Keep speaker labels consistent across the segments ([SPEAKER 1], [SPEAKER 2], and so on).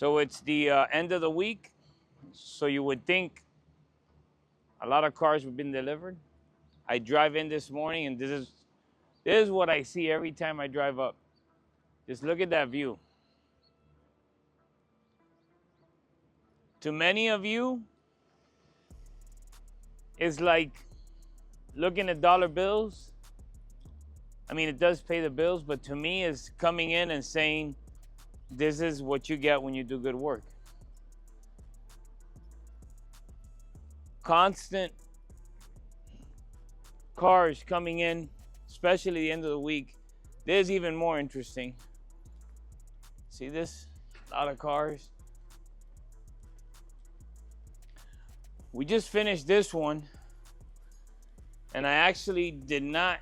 [SPEAKER 1] So it's the end of the week. So you would think a lot of cars have been delivered. I drive in this morning and this is what I see every time I drive up. Just look at that view. To many of you, it's like looking at dollar bills. I mean, it does pay the bills, but to me, it's coming in and saying, this is what you get when you do good work. Constant cars coming in, especially the end of the week. This is even more interesting. See this? A lot of cars. We just finished this one, and I actually did not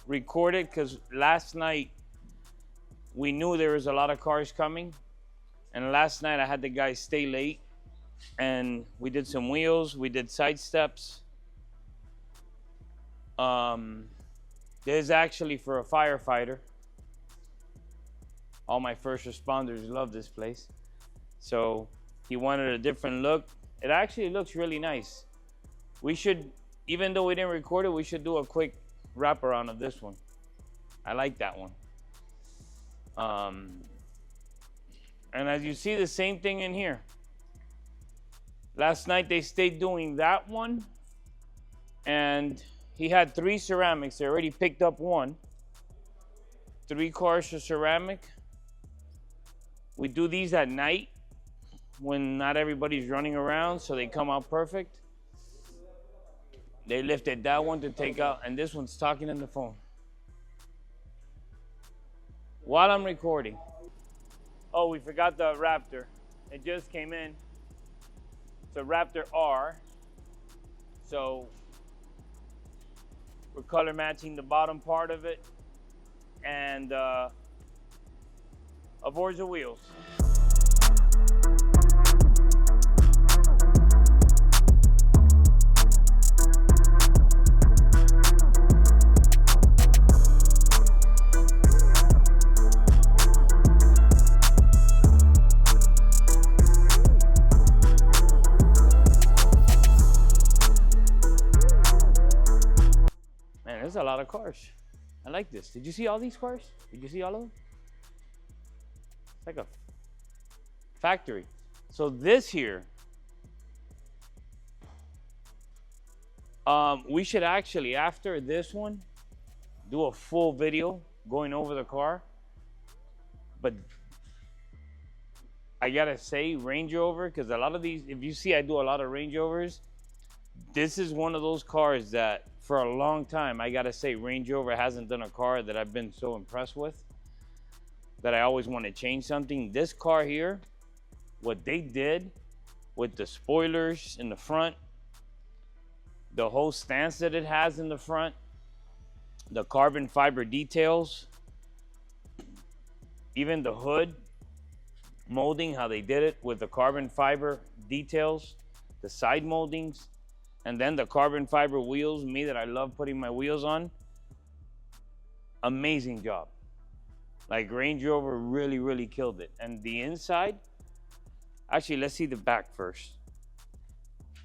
[SPEAKER 1] record it because last night we knew there was a lot of cars coming, and last night I had the guys stay late, and we did some wheels, we did side steps. This is actually for a firefighter. All my first responders love this place. So he wanted a different look. It actually looks really nice. We should, even though we didn't record it, we should do a quick wraparound of this one. I like that one. And as you see, the same thing in here. Last night they stayed doing that one, and he had 3 ceramics. They already picked up 1. 3 cars for ceramic. We do these at night when not everybody's running around, so they come out perfect. They lifted that one to take out, and this one's talking on the phone while I'm recording. Oh, we forgot the Raptor. It just came in. It's a Raptor R. So we're color matching the bottom part of it and avoids the wheels. There's a lot of cars. I like this. Did you see all these cars? Did you see all of them? It's like a factory. So this here, we should actually, after this one, do a full video going over the car. But I gotta say, Range Rover, because a lot of these, if you see, I do a lot of Range Rovers. This is one of those cars that, for a long time, I gotta say, Range Rover hasn't done a car that I've been so impressed with, that I always want to change something. This car here, what they did with the spoilers in the front, the whole stance that it has in the front, the carbon fiber details, even the hood molding, how they did it with the carbon fiber details, the side moldings, and then the carbon fiber wheels, me that I love putting my wheels on. Amazing job. Like Range Rover really, really killed it. And the inside, actually, let's see the back first.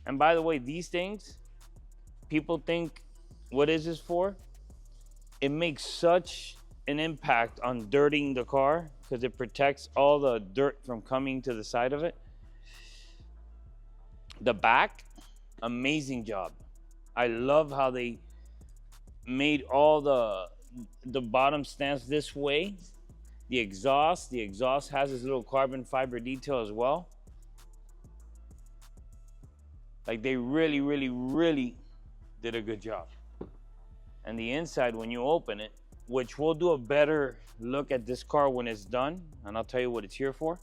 [SPEAKER 1] And by the way, these things, people think, what is this for? It makes such an impact on dirtying the car because it protects all the dirt from coming to the side of it. The back, amazing job. I love how they made all the bottom stance this way. The exhaust has this little carbon fiber detail as well. Like they really, really, really did a good job. And the inside, when you open it, which we'll do a better look at this car when it's done, and I'll tell you what it's here for.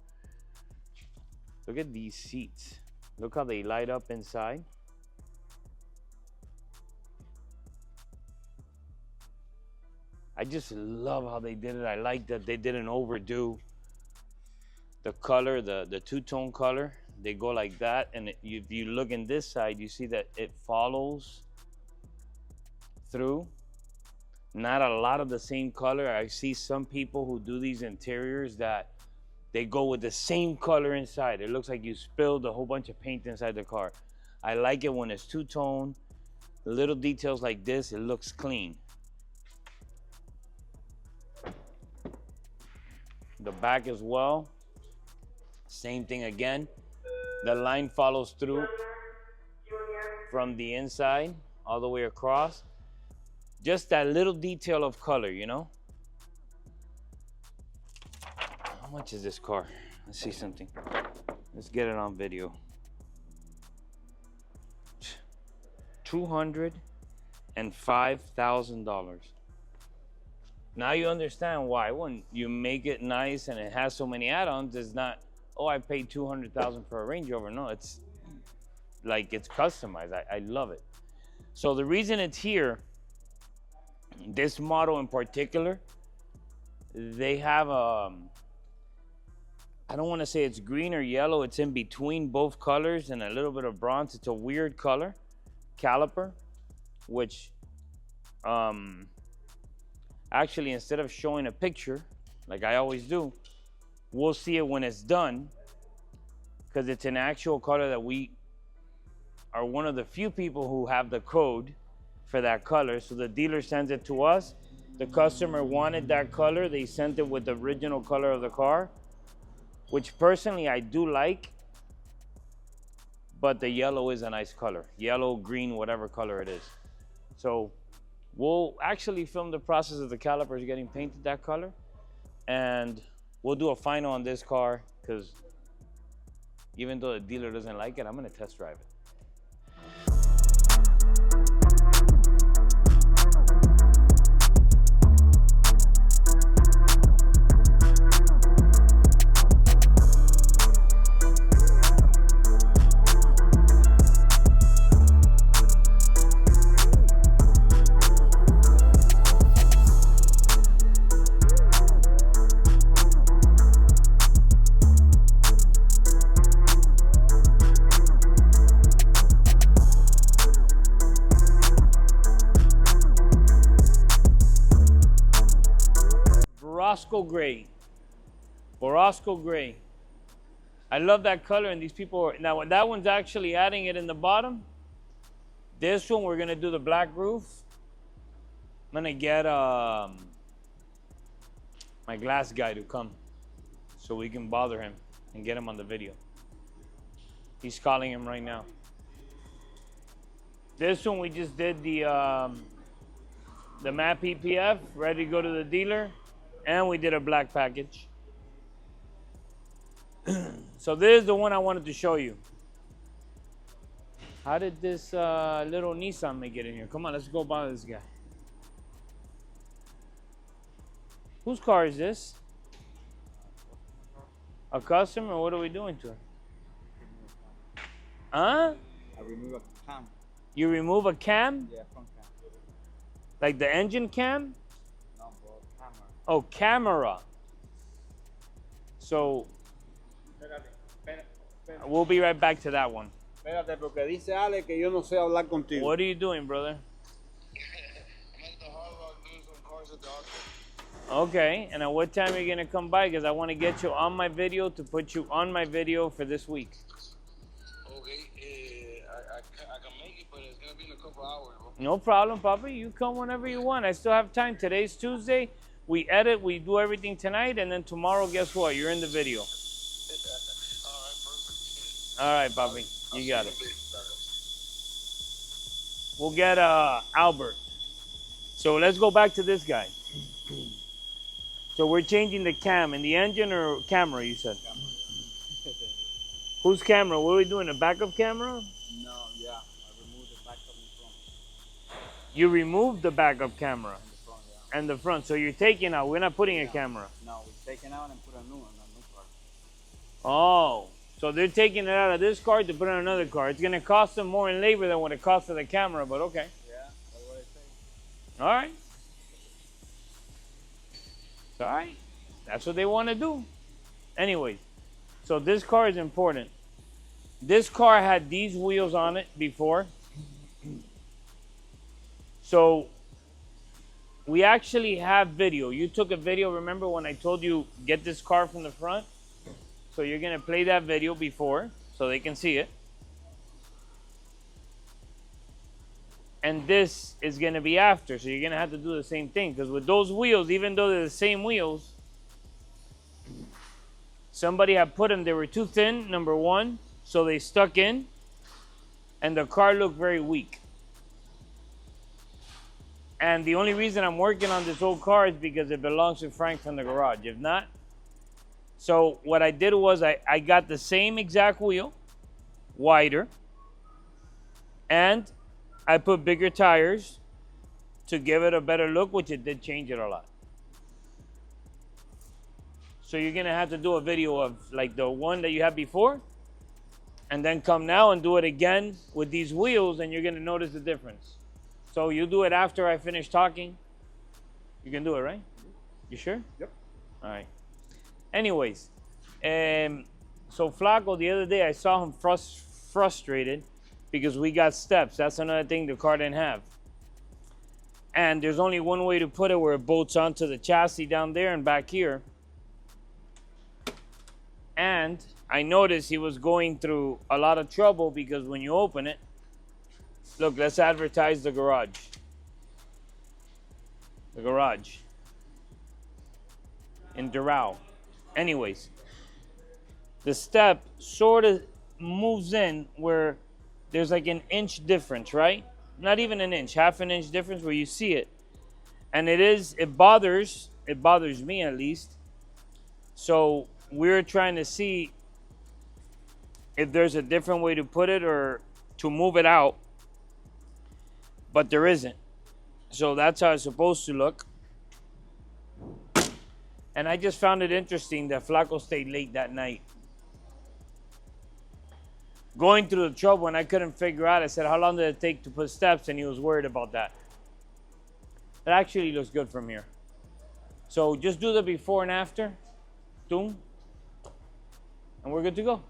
[SPEAKER 1] Look at these seats. Look how they light up inside. I just love how they did it. I like that they didn't overdo the color, the two-tone color. They go like that, and if you look in this side, you see that it follows through. Not a lot of the same color. I see some people who do these interiors that they go with the same color inside. It looks like you spilled a whole bunch of paint inside the car. I like it when it's two-tone. Little details like this, it looks clean. The back as well, same thing again. The line follows through from the inside all the way across. Just that little detail of color, you know? How much is this car? Let's see something. Let's get it on video. $205,000. Now you understand why when you make it nice and it has so many add-ons, it's not, oh, I paid $200,000 for a Range Rover. No, it's like it's customized. I love it. So the reason it's here, this model in particular, they have I don't want to say it's green or yellow. It's in between both colors and a little bit of bronze. It's a weird color caliper, which actually, instead of showing a picture like I always do, we'll see it when it's done, because it's an actual color that we are one of the few people who have the code for that color. So the dealer sends it to us. The customer wanted that color. They sent it with the original color of the car, which personally I do like, but the yellow is a nice color. Yellow, green, whatever color it is. So we'll actually film the process of the calipers getting painted that color, and we'll do a final on this car, because even though the dealer doesn't like it, I'm gonna test drive it. Borosco gray. I love that color, and these people are, now that one's actually adding it in the bottom. This one, we're gonna do the black roof. I'm gonna get my glass guy to come so we can bother him and get him on the video. He's calling him right now. This one, we just did the matte PPF, ready to go to the dealer, and we did a black package. So this is the one I wanted to show you. How did this little Nissan make it in here? Come on, let's go bother this guy. Whose car is this? A customer? What are we doing to her? Huh?
[SPEAKER 2] I remove a cam.
[SPEAKER 1] You remove a cam?
[SPEAKER 2] Yeah, front cam.
[SPEAKER 1] Like the engine cam?
[SPEAKER 2] No, bro, camera.
[SPEAKER 1] Oh, camera. So we'll be right back to that one.
[SPEAKER 2] Espérate, porque dice Alex que yo no sé hablar contigo.
[SPEAKER 1] What are you doing, brother?
[SPEAKER 3] I'm at the Hard Rock doing some cars at the auction.
[SPEAKER 1] Okay, and at what time are you gonna come by? Because I want to get you on my video to put you on my video for this week.
[SPEAKER 3] Okay, I can make it, but it's gonna be in a couple hours, bro.
[SPEAKER 1] No problem, Papa. You come whenever you want. I still have time. Today's Tuesday. We edit, we do everything tonight, and then tomorrow, guess what? You're in the video. All right, Papi. You got it. We'll get Albert. So let's go back to this guy. So we're changing the cam in the engine or camera, you said? Whose camera? What are we doing? A backup camera?
[SPEAKER 2] No, yeah. I removed the backup in front.
[SPEAKER 1] You removed the backup camera
[SPEAKER 2] In the front, yeah.
[SPEAKER 1] and the front. So you're taking out. We're not putting a camera.
[SPEAKER 2] No, we're taking out and put a new one, a new car.
[SPEAKER 1] Oh. So they're taking it out of this car to put in another car. It's going to cost them more in labor than what it costs for the camera, but okay.
[SPEAKER 2] Yeah, that's what I say.
[SPEAKER 1] All right. All right. That's what they want to do. Anyways, so this car is important. This car had these wheels on it before. So we actually have video. You took a video, remember when I told you get this car from the front? So you're gonna play that video before so they can see it. And this is gonna be after, so you're gonna have to do the same thing, because with those wheels, even though they're the same wheels, somebody had put them, they were too thin, number one, so they stuck in, and the car looked very weak. And the only reason I'm working on this old car is because it belongs to Frank from the garage. If not, so what I did was I got the same exact wheel, wider, and I put bigger tires to give it a better look, which it did change it a lot. So you're gonna have to do a video of like the one that you had before, and then come now and do it again with these wheels, and you're gonna notice the difference. So you do it after I finish talking. You can do it, right? You sure?
[SPEAKER 2] Yep.
[SPEAKER 1] All right. Anyways, so Flaco, the other day I saw him frustrated because we got steps. That's another thing the car didn't have. And there's only one way to put it where it bolts onto the chassis down there and back here. And I noticed he was going through a lot of trouble because when you open it, look, let's advertise the garage. The garage in Doral. Anyways, the step sort of moves in where there's like an inch difference, right? Not even an inch, half an inch difference where you see it. And it bothers me at least. So we're trying to see if there's a different way to put it or to move it out. But there isn't. So that's how it's supposed to look. And I just found it interesting that Flaco stayed late that night. Going through the trouble, and I couldn't figure out. I said, how long did it take to put steps? And he was worried about that. It actually looks good from here. So just do the before and after. Boom. And we're good to go.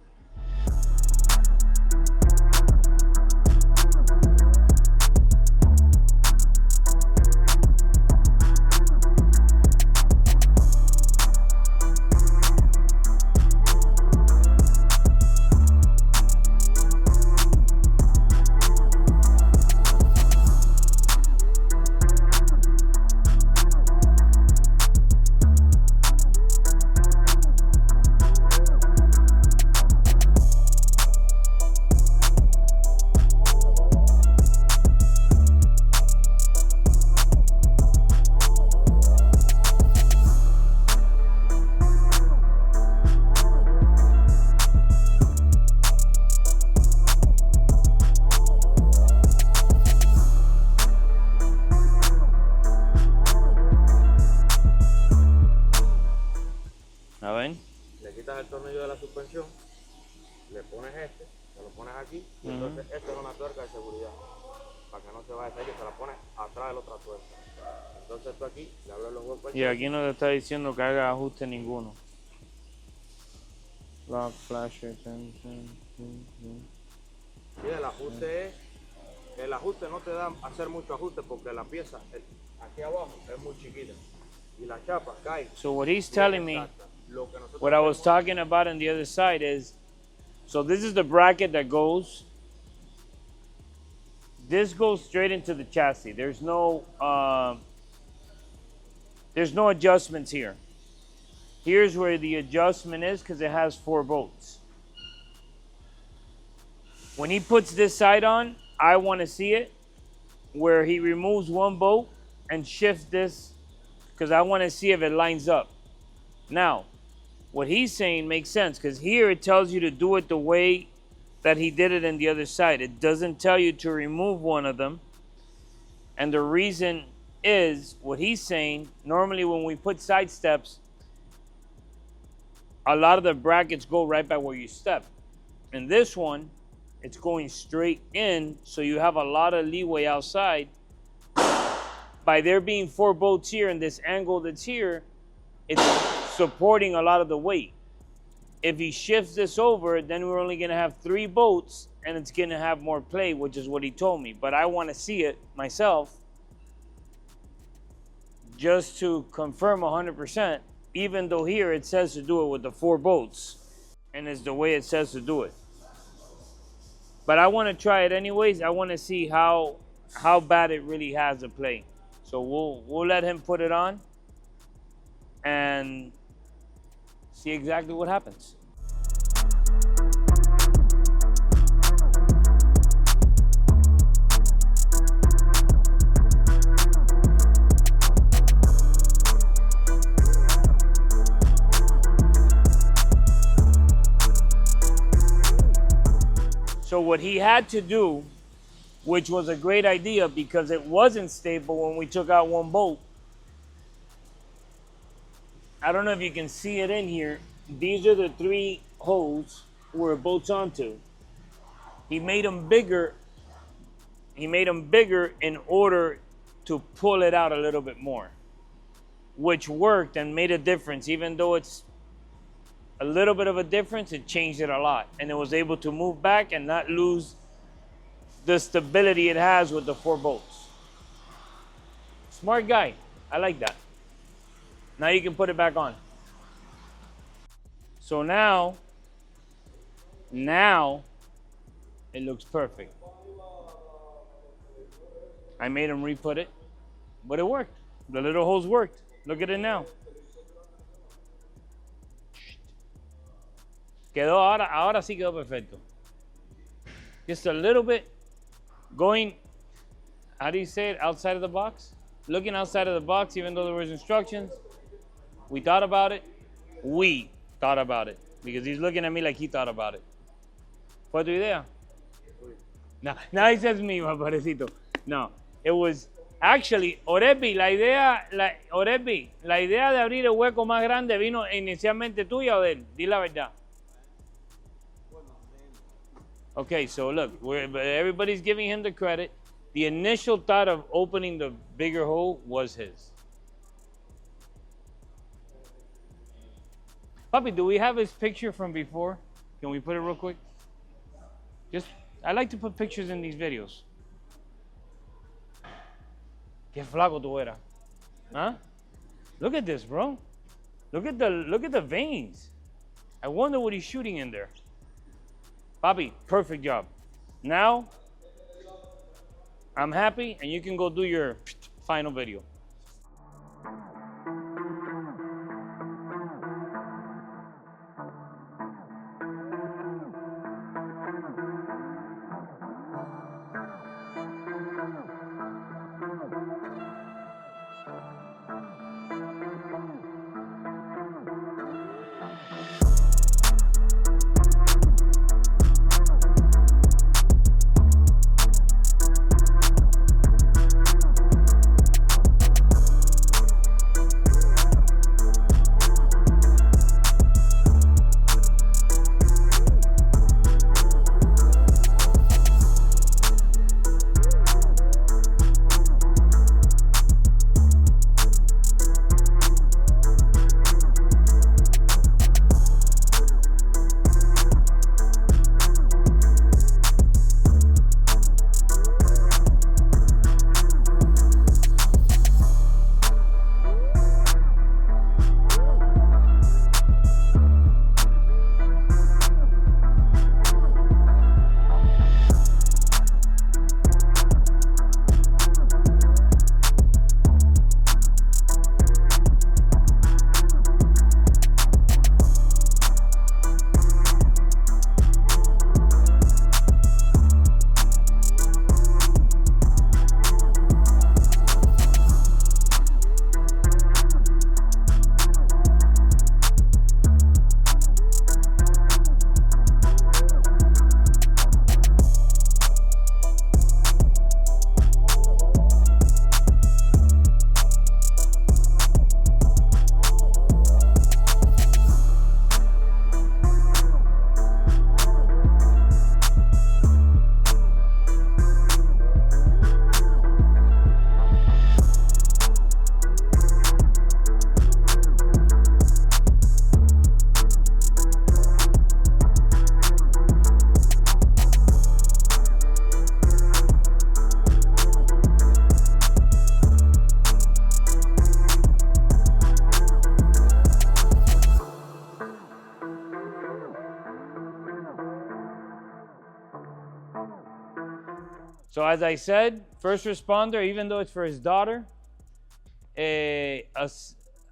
[SPEAKER 1] A ver.
[SPEAKER 4] Le quitas el tornillo de la suspensión, le pones este, te lo pones aquí, y entonces esto es una tuerca de seguridad, para que no se vaya a salir, se la pones atrás de la otra tuerca. Entonces esto aquí, le abres los huecos.
[SPEAKER 1] Y aquí no te está diciendo que haga ajuste ninguno. Lock, flasher,
[SPEAKER 4] Sí, el ajuste no te da hacer mucho ajuste porque la pieza aquí abajo es muy chiquita y la chapa cae.
[SPEAKER 1] So what he's telling me, what I was talking about on the other side is, so this is the bracket that goes. This goes straight into the chassis. There's no adjustments here. Here's where the adjustment is because it has 4 bolts. When he puts this side on, I want to see it where he removes 1 bolt and shifts this because I want to see if it lines up. Now, what he's saying makes sense because here it tells you to do it the way that he did it on the other side. It doesn't tell you to remove one of them. And the reason is, what he's saying, normally when we put side steps, a lot of the brackets go right by where you step. In this one, it's going straight in, so you have a lot of leeway outside. By there being 4 bolts here and this angle that's here, it's supporting a lot of the weight. If he shifts this over, then we're only gonna have 3 bolts and it's gonna have more play, which is what he told me. But I wanna see it myself just to confirm 100%, even though here it says to do it with the 4 bolts. and it's the way it says to do it. But I want to try it anyways. I want to see how bad it really has to play. So we'll let him put it on and see exactly what happens. So what he had to do, which was a great idea because it wasn't stable when we took out one bolt. I don't know if you can see it in here. These are the 3 holes where it bolts onto. He made them bigger. He made them bigger in order to pull it out a little bit more, which worked and made a difference. Even though it's a little bit of a difference, it changed it a lot. And it was able to move back and not lose the stability it has with the 4 bolts. Smart guy. I like that. Now you can put it back on. So now it looks perfect. I made him re-put it, but it worked. The little holes worked. Look at it now. Quedó ahora sí quedó perfecto. Just a little bit going, how do you say it, outside of the box? Looking outside of the box, even though there was instructions. We thought about it. We thought about it. Because he's looking at me like he thought about it. ¿Fue tu idea? Now he says me, parecito. No, it was actually, Orepi, la idea de abrir el hueco más grande vino inicialmente tuya o de él. Di la verdad. Okay, so look, everybody's giving him the credit. The initial thought of opening the bigger hole was his. Papi, do we have his picture from before? Can we put it real quick? I like to put pictures in these videos. Qué flaco tú eras. Huh? Look at this, bro. Look at the veins. I wonder what he's shooting in there. Papi, perfect job. Now, I'm happy, and you can go do your final video. So as I said, first responder, even though it's for his daughter,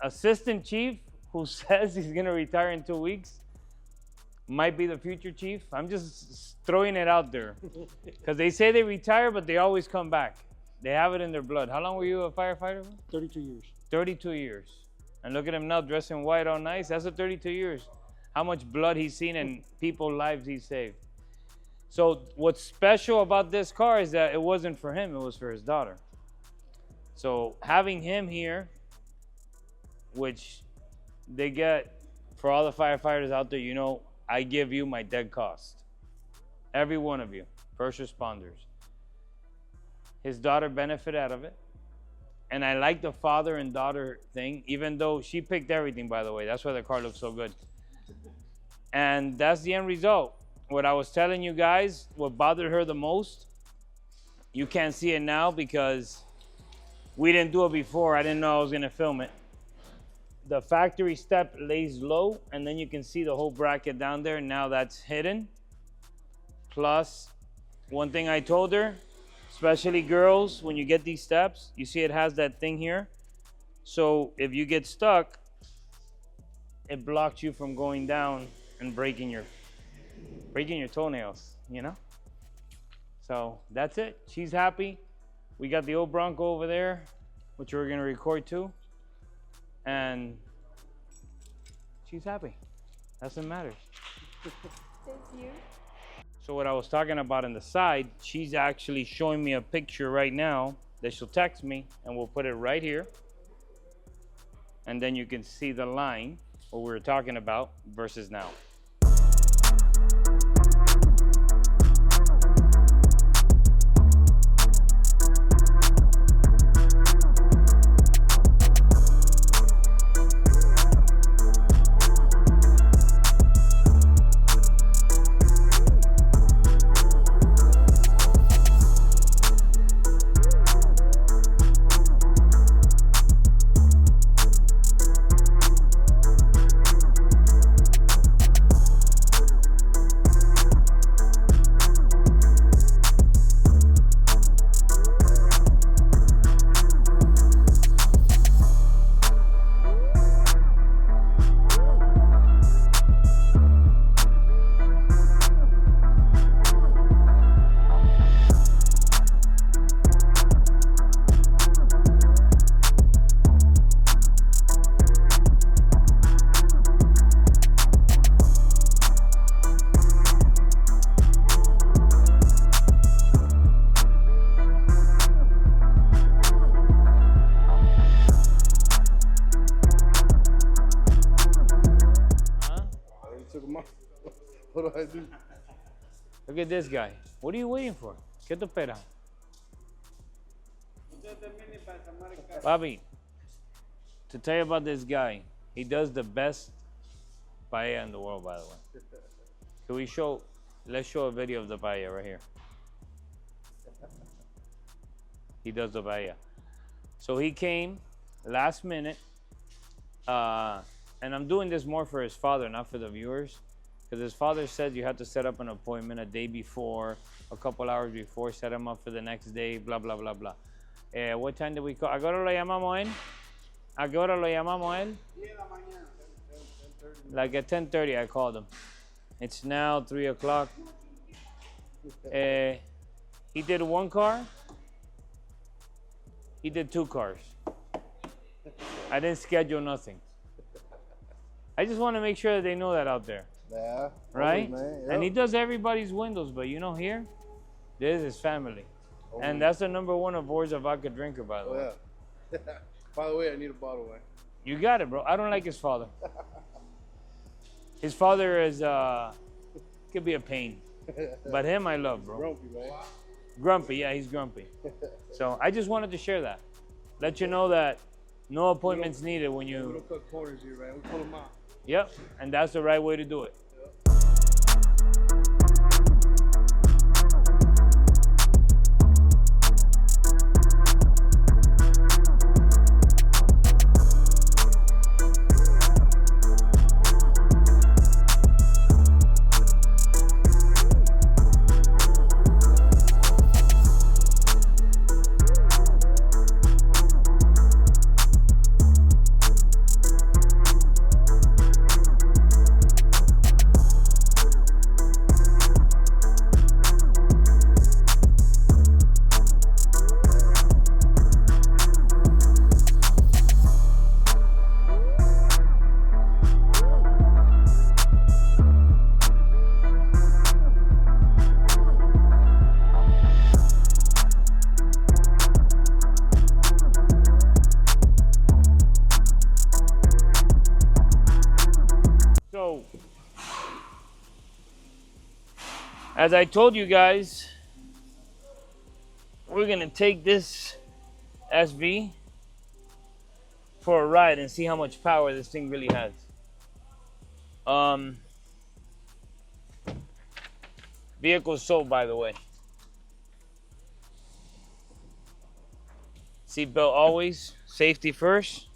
[SPEAKER 1] assistant chief who says he's gonna retire in 2 weeks might be the future chief. I'm just throwing it out there because they say they retire, but they always come back. They have it in their blood. How long were you a firefighter?
[SPEAKER 5] 32 years.
[SPEAKER 1] 32 years. And look at him now, dressed in white all nice. That's a 32 years. How much blood he's seen and people's lives he saved. So what's special about this car is that it wasn't for him, it was for his daughter. So having him here, which they get for all the firefighters out there, you know, I give you my dead cost. Every one of you, first responders. His daughter benefited out of it. And I like the father and daughter thing, even though she picked everything, by the way. That's why the car looks so good. And that's the end result. What I was telling you guys, what bothered her the most, you can't see it now because we didn't do it before. I didn't know I was gonna film it. The factory step lays low, and then you can see the whole bracket down there. Now that's hidden. Plus, one thing I told her, especially girls, when you get these steps, you see it has that thing here. So if you get stuck, it blocks you from going down and breaking your toenails, you know? So that's it. She's happy. We got the old Bronco over there, which we're gonna record too. And she's happy. That's what matters.
[SPEAKER 6] Thank you.
[SPEAKER 1] So what I was talking about on the side, she's actually showing me a picture right now that she'll text me, and we'll put it right here. And then you can see the line, what we were talking about versus now.
[SPEAKER 5] What do I do?
[SPEAKER 1] Look at this guy. What are you waiting for? ¿Qué te espera? Bobby, to tell you about this guy, he does the best paella in the world, by the way. Can we show, let's show a video of the paella right here. He does the paella. So he came last minute, and I'm doing this more for his father, not for the viewers. Because his father said you have to set up an appointment a day before, a couple hours before, set him up for the next day, blah, blah, blah, blah. What time did we call? ¿A qué hora lo llamamos a él? ¿A qué hora lo llamamos a él? Like at 10:30 I called him. It's now 3 o'clock. He did one car. He did 2 cars. I didn't schedule nothing. I just want to make sure that they know that out there.
[SPEAKER 5] Yeah.
[SPEAKER 1] Right?
[SPEAKER 5] Always, man. Yep.
[SPEAKER 1] And he does everybody's windows, but you know here, this is his family.
[SPEAKER 5] Always.
[SPEAKER 1] And that's the #1 awards of vodka drinker, by the way.
[SPEAKER 5] Oh, yeah. By the way, I need a bottle, man.
[SPEAKER 1] You got it, bro. I don't like his father. His father is, could be a pain. But him, I love, bro.
[SPEAKER 5] Grumpy, man.
[SPEAKER 1] Grumpy, yeah, he's grumpy. So I just wanted to share that. Let you know that no appointments needed when
[SPEAKER 5] We
[SPEAKER 1] you,
[SPEAKER 5] don't cut corners here, man. We pull them out.
[SPEAKER 1] yep, and that's the right way to do it. As I told you guys, we're gonna take this SV for a ride and see how much power this thing really has. Vehicle sold, by the way. Seatbelt always, safety first.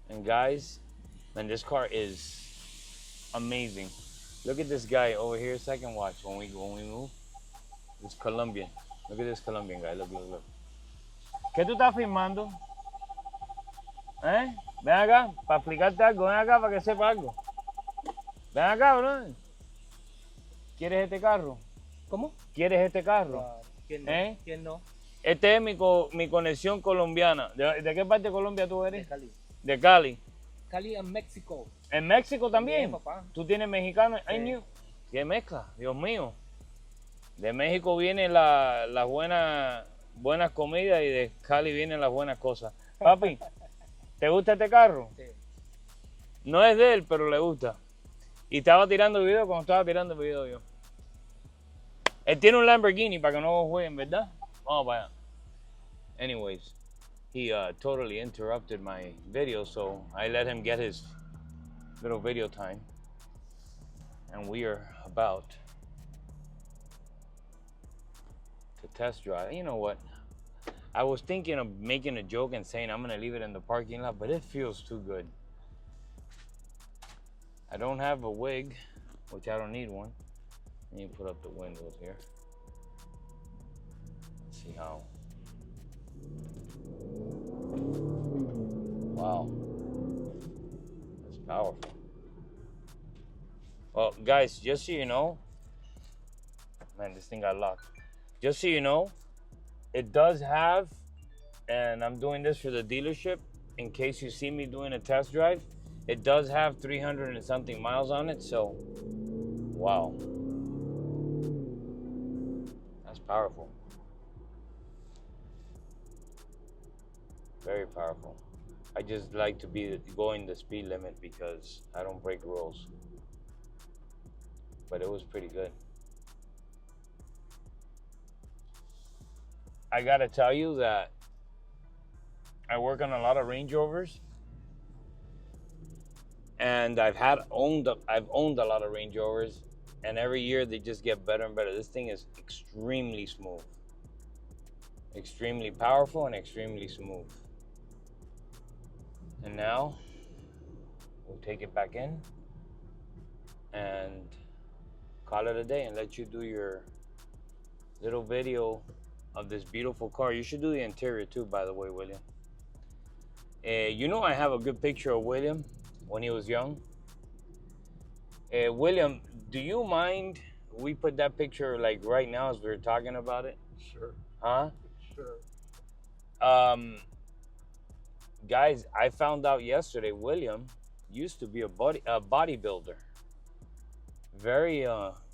[SPEAKER 1] And guys, man, this car is amazing. Look at this guy over here, second watch, when we move. This Colombian. Look at this Colombian guy, look. ¿Qué tú estás filmando? Ven acá, para explicarte algo, ven acá para que sepa algo. Ven acá, bro. ¿Quieres este carro?
[SPEAKER 7] ¿Cómo?
[SPEAKER 1] ¿Quieres este carro?
[SPEAKER 7] ¿Quién no? ¿Quién no?
[SPEAKER 1] Este es mi conexión colombiana. ¿De qué parte de Colombia tú eres?
[SPEAKER 7] De Cali.
[SPEAKER 1] De Cali.
[SPEAKER 7] Cali en México.
[SPEAKER 1] ¿En México también?
[SPEAKER 7] Papá.
[SPEAKER 1] ¿Tú tienes mexicano?
[SPEAKER 7] Sí.
[SPEAKER 1] ¿Qué mezcla? Dios mío. De México vienen las buenas comidas y de Cali vienen las buenas cosas. Papi, ¿te gusta este carro?
[SPEAKER 7] Sí.
[SPEAKER 1] No es de él, pero le gusta. Y estaba tirando video cuando estaba tirando el video yo. Él tiene un Lamborghini para que no jueguen, ¿verdad? Vamos para allá. Anyways, he totally interrupted my video, so I let him get his little video time. And we are about to test drive. You know what? I was thinking of making a joke and saying I'm gonna leave it in the parking lot, but it feels too good. I don't have a wig, which I don't need one. Let me put up the windows here. Let's see how. Wow. That's powerful. Well, guys, just so you know, man, this thing got locked. Just so you know, it does have, and I'm doing this for the dealership in case you see me doing a test drive, it does have 300 and something miles on it, so wow. That's powerful. Very powerful. I just like to be going the speed limit because I don't break rules. But it was pretty good. I gotta tell you that I work on a lot of Range Rovers, and I've owned a lot of Range Rovers, and every year they just get better and better. This thing is extremely smooth, extremely powerful, and extremely smooth. And now we'll take it back in and call it a day and let you do your little video of this beautiful car. You should do the interior too, by the way, William. You know I have a good picture of William when he was young. William, do you mind we put that picture like right now as we're talking about it?
[SPEAKER 5] Sure.
[SPEAKER 1] Huh?
[SPEAKER 5] Sure.
[SPEAKER 1] Guys, I found out yesterday William used to be a bodybuilder. Very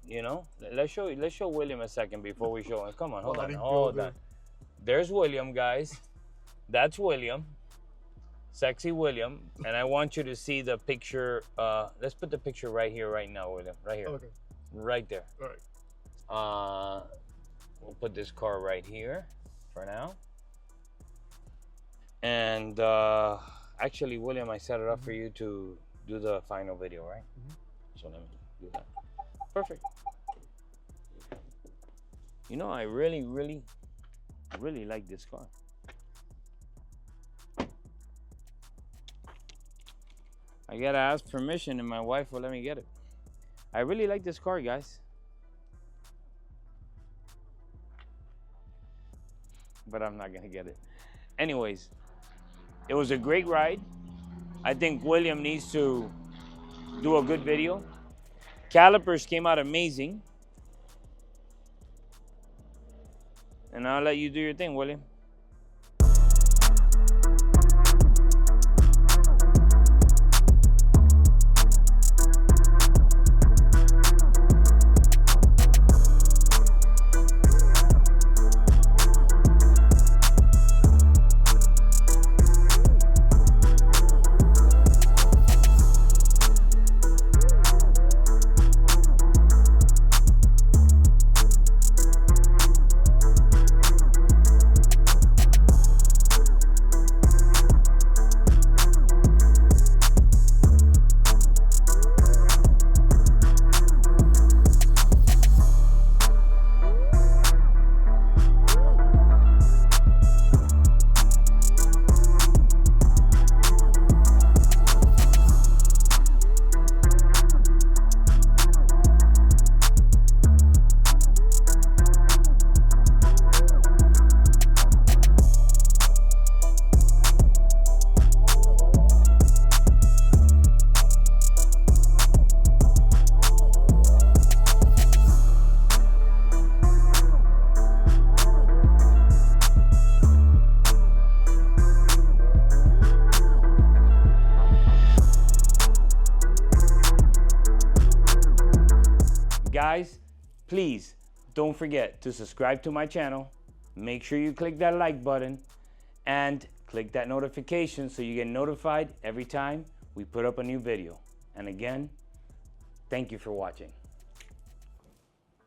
[SPEAKER 1] you know, let's show William a second before we show him. Come on, hold on. There's William, guys. That's William. Sexy William. And I want you to see the picture. Let's put the picture right here, right now, William. Right here.
[SPEAKER 5] Okay.
[SPEAKER 1] Right there.
[SPEAKER 5] All right.
[SPEAKER 1] We'll put this car right here for now. And actually, William, I set it up for you to do the final video, right? So let me do that. Perfect. You know, I really like this car. I gotta ask permission and my wife will let me get it. I really like this car, guys. But I'm not gonna get it. Anyways, it was a great ride. I think William needs to do a good video. Calipers came out amazing. And I'll let you do your thing, William. guys, please don't forget to subscribe to my channel. Make sure you click that like button and click that notification so you get notified every time we put up a new video. And again, thank you for watching.